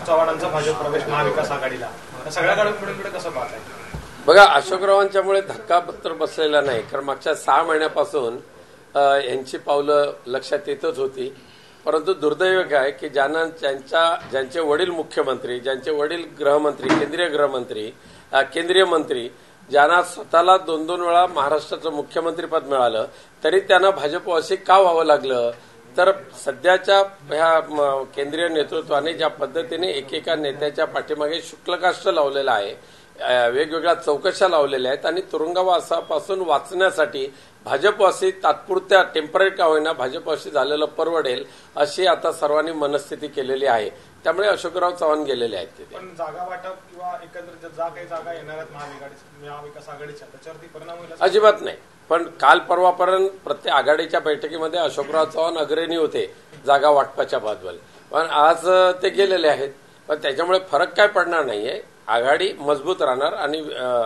चव्हाणांचा भाजप प्रवेश महाविकास आघाडीला सगळ्या घडामोडींकडे कसं पाहताय? बघा, अशोकरावांच्यामुळे धक्का तर बसलेला नाही, कारण मागच्या 6 महिन्यापासून यांची पावलं लक्षात येतच होती. परंतु दुर्दैव काय की ज्यांचे वडील मुख्यमंत्री, ज्यांचे वडील गृहमंत्री, केंद्रीय मंत्री, ज्यांना स्वतःला 2-2 वेळा महाराष्ट्राचं मुख्यमंत्रीपद मिळालं, तरी त्यांना भाजपवासी का व्हावं लागलं? तर सध्याच्या ह्या केंद्रीय नेतृत्वाने ज्या पद्धतीने एकेका नेत्याच्या पाठीमागे शुक्लकाष्ठ लावलेलं आहे, वेगवेगळ्या चौकशा लावलेल्या आहेत आणि तुरुंगवासापासून वाचण्यासाठी भाजपवासी तात्पुरत्या टेम्पररी का होईना भाजपवासी झालेलं परवडेल अशी आता सर्वांनी मनस्थिती केलेली आहे. त्यामुळे अशोकराव चव्हाण गेलेले आहेत तिथे. पण जागा वाटप किंवा एकंदरीत ज्या काही जागा येणार आहेत महाविकास आघाडीच्या त्याच्यावरती परिणाम होईल अजिबात नाही. पण काल परवापर्यंत प्रत्येक आघाडीच्या बैठकीमध्ये अशोकराव चव्हाण अग्रणी होते जागा वाटपाच्या बाबतीत, पण आज ते गेलेले आहेत. पण त्याच्यामुळे फरक काय पडणार नाहीये. आघाडी मजबूत राहणार आणि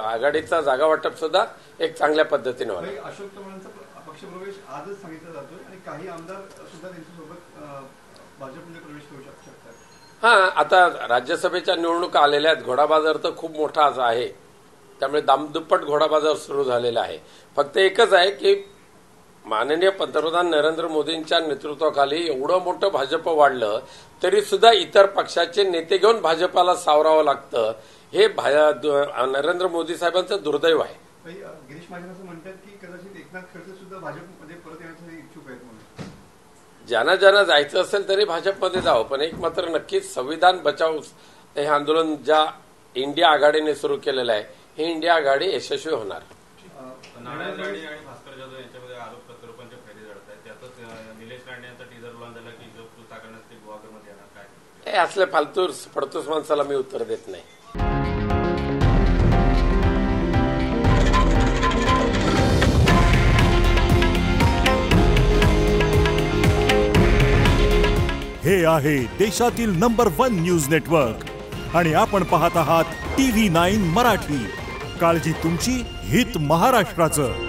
आघाडीचा जागा वाटप सुद्धा एक चांगल्या पद्धतीने होणार. अशोक चव्हाणांचा पक्षप्रवेश आजच सांगितला जातोय आणि काही आमदार सुद्धा त्यांच्यासोबत भाजपमध्ये प्रवेश करू शकतात. आता राज्यसभेच्या निवडणुका आलेल्या आहेत. घोडाबाजार तर खूप मोठा आहे, त्यामुळे दामदुप्पट घोडाबाजार सुरू झालेला आहे. फक्त एकच आहे की माननीय पंतप्रधान नरेंद्र मोदींच्या नेतृत्वाखाली एवढं मोठं भाजप वाढलं तरी सुद्धा इतर पक्षाचे नेते घेऊन भाजपाला सावरावं लागतं. हे नरेंद्र मोदी साहेबांचं दुर्दैव आहे. गिरीश महाजन असं म्हणतात की कदाचित एकनाथ खडसे सुद्धा भाजपमध्ये परत येण्यासाठी इच्छुक आहेत म्हणून. ज्यांना जायचं असेल तरी भाजपमध्ये जावं, पण एक मात्र नक्कीच संविधान बचाव हे आंदोलन ज्या इंडिया आघाडीने सुरू केलेलं आहे, ही इंडिया आघाडी यशस्वी होणार. नारायण राणे आणि भास्कर जाधव यांच्यामध्ये आरोप प्रत्यारोपांच्या फैरी जडत आहेत. त्यातच निलेश राणे यांचा टीजर लॉन्च झाला की जो तू ताकदनसते गुवाहाटीमध्ये येणार काय? हे असले फालतू फडतूस माणसाला मी उत्तर देत नाही. हे आहे देशातील नंबर 1 न्यूज नेटवर्क आणि आपण पाहत आहात TV9 मराठी. काळजी तुमची, हित महाराष्ट्राचं.